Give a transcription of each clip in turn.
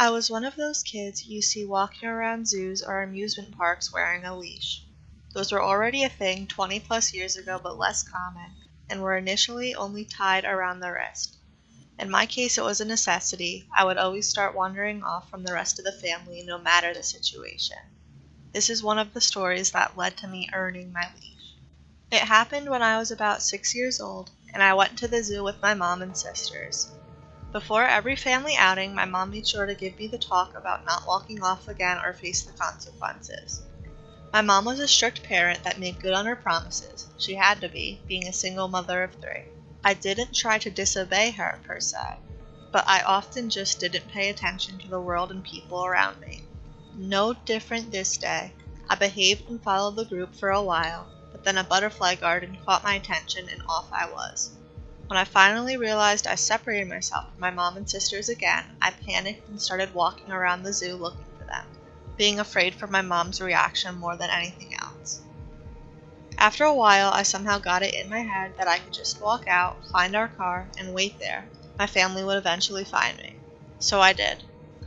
I was one of those kids you see walking around zoos or amusement parks wearing a leash. Those were already a thing 20 plus years ago, but less common, and were initially only tied around the wrist. In my case, it was a necessity. I would always start wandering off from the rest of the family, no matter the situation. This is one of the stories that led to me earning my leash. It happened when I was about 6 years old, and I went to the zoo with my mom and sisters. Before every family outing, my mom made sure to give me the talk about not walking off again or face the consequences. My mom was a strict parent that made good on her promises. She had to be, being a single mother of 3. I didn't try to disobey her, per se, but I often just didn't pay attention to the world and people around me. No different this day. I behaved and followed the group for a while, but then a butterfly garden caught my attention and off I was. When I finally realized I separated myself from my mom and sisters again, I panicked and started walking around the zoo looking for them, being afraid for my mom's reaction more than anything else. After a while, I somehow got it in my head that I could just walk out, find our car, and wait there. My family would eventually find me. So I did.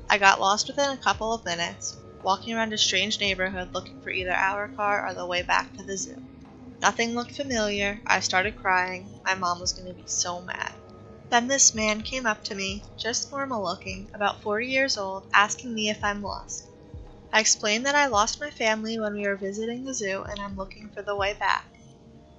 I got lost within a couple of minutes, walking around a strange neighborhood looking for either our car or the way back to the zoo. Nothing looked familiar. I started crying. My mom was going to be so mad. Then this man came up to me, just normal looking, about 40 years old, asking me if I'm lost. I explained that I lost my family when we were visiting the zoo and I'm looking for the way back.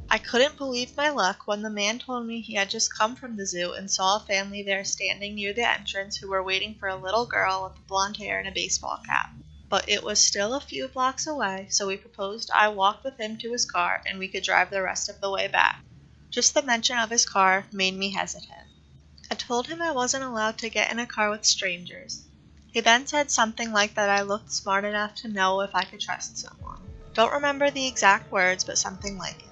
I couldn't believe my luck when the man told me he had just come from the zoo and saw a family there standing near the entrance who were waiting for a little girl with blonde hair and a baseball cap. But it was still a few blocks away, so we proposed I walk with him to his car and we could drive the rest of the way back. Just the mention of his car made me hesitant. I told him I wasn't allowed to get in a car with strangers. He then said something like that I looked smart enough to know if I could trust someone. Don't remember the exact words, but something like it.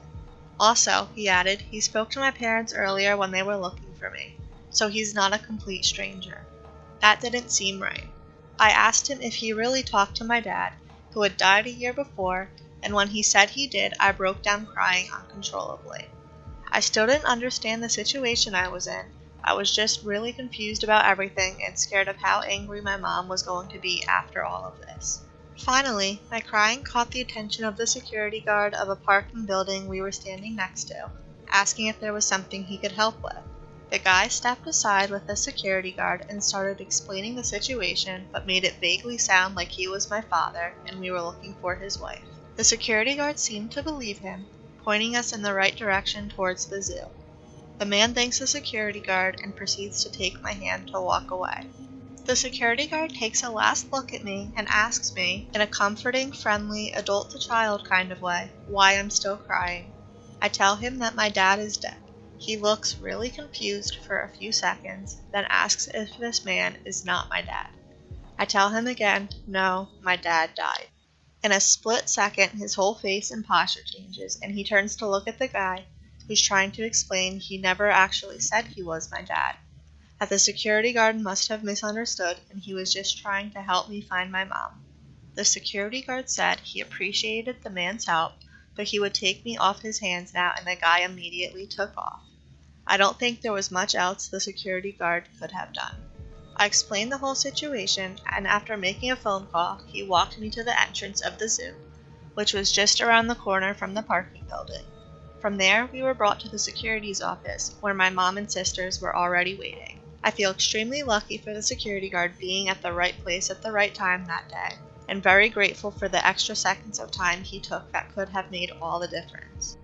Also, he added, he spoke to my parents earlier when they were looking for me, so he's not a complete stranger. That didn't seem right. I asked him if he really talked to my dad, who had died a year before, and when he said he did, I broke down crying uncontrollably. I still didn't understand the situation I was in. I was just really confused about everything and scared of how angry my mom was going to be after all of this. Finally, my crying caught the attention of the security guard of a parking building we were standing next to, asking if there was something he could help with. The guy stepped aside with the security guard and started explaining the situation, but made it vaguely sound like he was my father and we were looking for his wife. The security guard seemed to believe him, pointing us in the right direction towards the zoo. The man thanks the security guard and proceeds to take my hand to walk away. The security guard takes a last look at me and asks me, in a comforting, friendly, adult-to-child kind of way, why I'm still crying. I tell him that my dad is dead. He looks really confused for a few seconds, then asks if this man is not my dad. I tell him again, no, my dad died. In a split second, his whole face and posture changes, and he turns to look at the guy, who's trying to explain he never actually said he was my dad, that the security guard must have misunderstood and he was just trying to help me find my mom. The security guard said he appreciated the man's help, but he would take me off his hands now, and the guy immediately took off. I don't think there was much else the security guard could have done. I explained the whole situation, and after making a phone call, he walked me to the entrance of the zoo, which was just around the corner from the parking building. From there, we were brought to the security's office, where my mom and sisters were already waiting. I feel extremely lucky for the security guard being at the right place at the right time that day, and very grateful for the extra seconds of time he took that could have made all the difference.